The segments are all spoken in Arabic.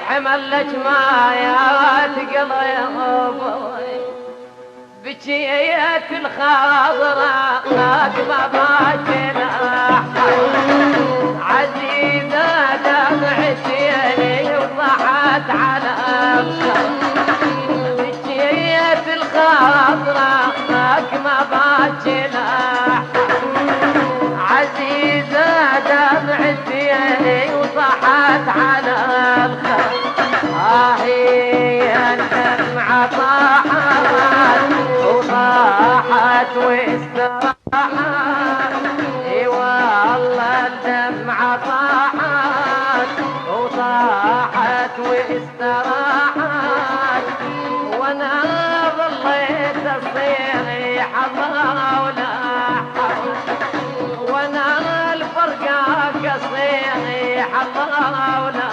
حمل لك مايات قلبي بجيت الخضراء ما باجنا عزيزة دمعتي وضحت على بجيت الخضراء ما باجنا عزيزة دمعتي وضحت على هي الدمعة طاحت وطاحت واستراحت اي والله الدمعة طاحت وطاحت واستراحت وانا ظليت اصيح الله ولا وانا الفرقة قصيح الله ولا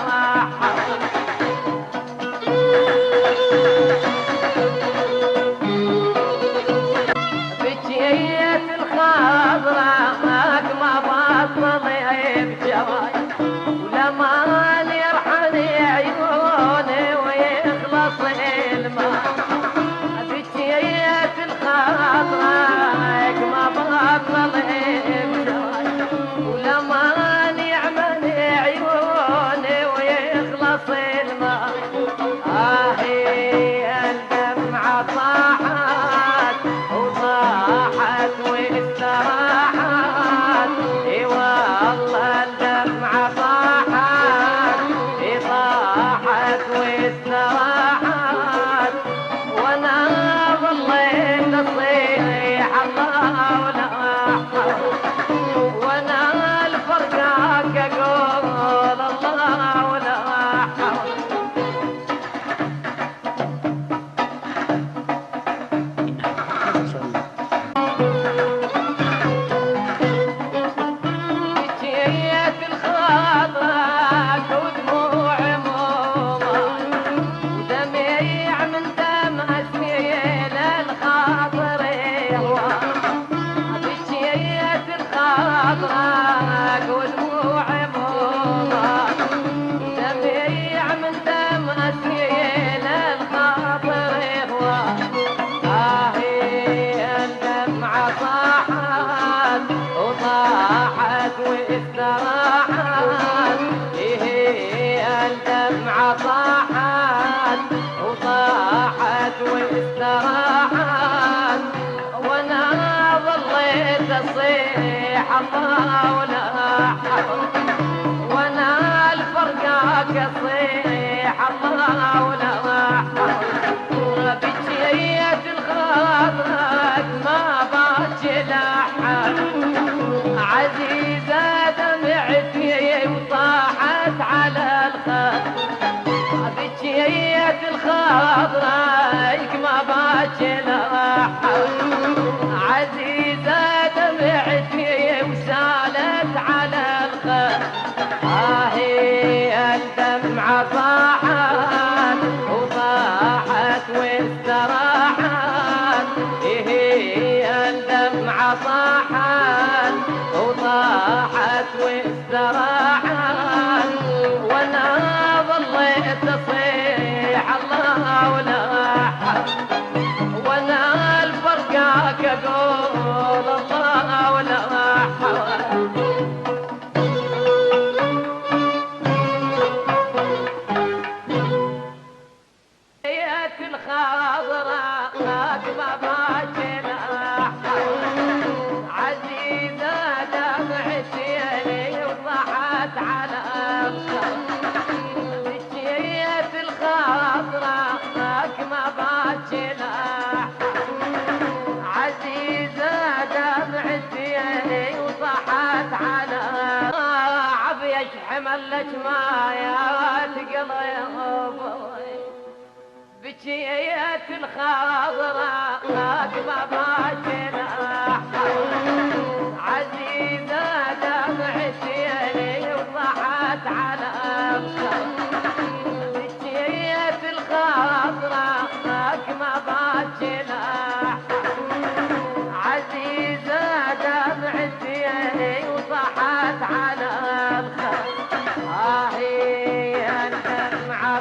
بجيت الخضراء ما بطل بجواي ولما يرحني عيوني ويخلص الماء بجيت الخضراء ما بطل بجواي ولما يعمني عيوني ويخلص الماء هي الدمعة طاحت وطاحت واستراحت اي والله الدمعة طاحت اي طاحت واستراحت وانا ظليت اصيح الله ولا وانا الفرقاك اقول الله ولا جيت الخضراء ودموع موما ودميع من دم اسمي للخاطر يهوى جيت الخضراء ودموع موما ودميع من دم اسمي للخاطر يهوى هي الدمعة طاحت وطاحت واستراحت هي الدمعة طاحت وطاحت واستراحت وانا ظليت اصيح الله ولا وانا الفرقاك اصيح الله ولا بجيت الخضراء ما باجي لحد عزيزة دمعتي وطاحت على الخد بجيت الخضراء ما باجي لحد عزيزة دمعتي وسالت على الخد هي الدمعة طاحت وطاحت واستراحت هي الدمعة طاحت وطاحت واستراحت وانا ظليت اصيح الله ولا وانا الفرقاك اقول الله ولا الخضراء ما باجنا عزيزة دمعتي وضحت على بجيت الخضراء ما باجنا عزيزة دمعتي وضحت على عبيش حمل لك مايات قلبي بجيت الخضراء ما باجنا عزيزة دمعتي وضحت على بجيت الخضراء ما باجنا عزيزة دمعتي وضحت على الخد هي الدمعة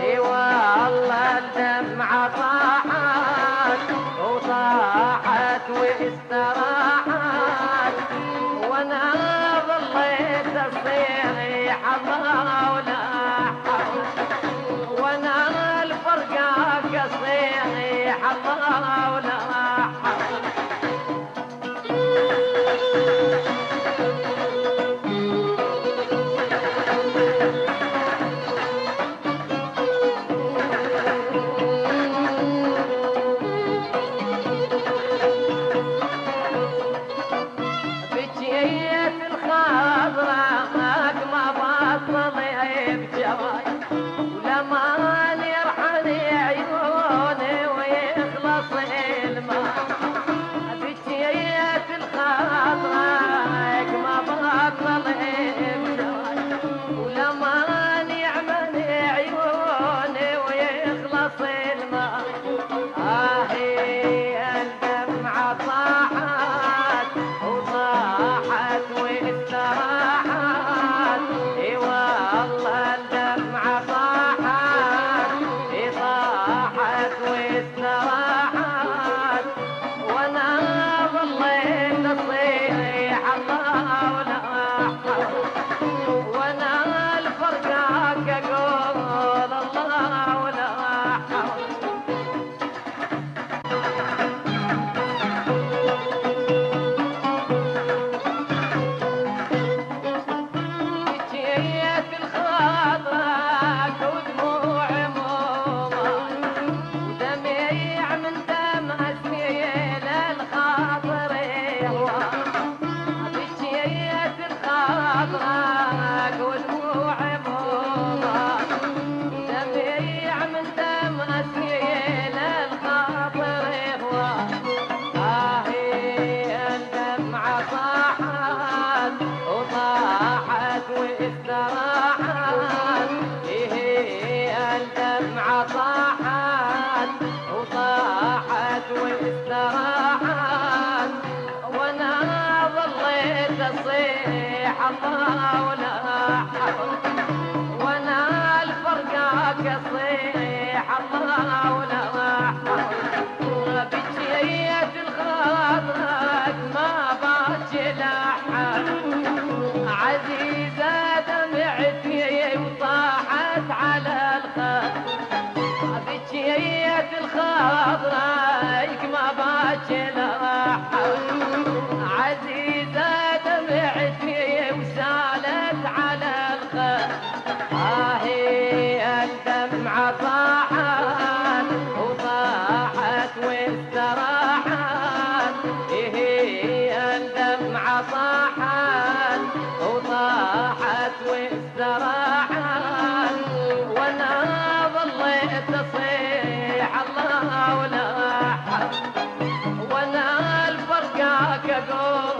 اي والله الدمعة طاحت وطاحت واستراحت، وانا ظليت اصيح الله ولا حول، وانا الفرقاك اصيح الله ولا حول. بجيت الخضراء ما بطل بجواي، ولما يرحل عيوني ويخلص الماء. بجيت الخضراء ما بطل بجواي، ولما يعمل عيوني ويخلص الماء. هي الدمعة طاحت وطاحت واستراحت، اي والله الدمعة طاحت، اي طاحت واستراحت، وانا ظليت اصيح الله ولا حول، وانا الفرقاك اقول الله ولا حول. جيت الخاطرك ودموع موما، ودميع من دم اسميل الخاطر يهوى. جيت الخاطرك ودموع موما، ودميع من دم اسميل الخاطر يهوى. هي الدمعة طاحت وطاحت واستراحت، هي الدمعة طاحت وطاحت واستراحت، وانا ظليت اصيح الله ولا حول، وانا الفرقاك اصيح الله ولا حول. بجيت الخاطرك ما باجي لحد، عزيزة دمعتي وطاحت على الخد. بجيت الخاطرك ما باجي لحد، عزيزة دمعتي وسالت على الخد. هي الدمعة طاحت وطاحت واستراحت، هي الدمعة طاحت وطاحت واستراحت، وانا ظليت اصيح الله ولا حول، وانا الفرقاك اقول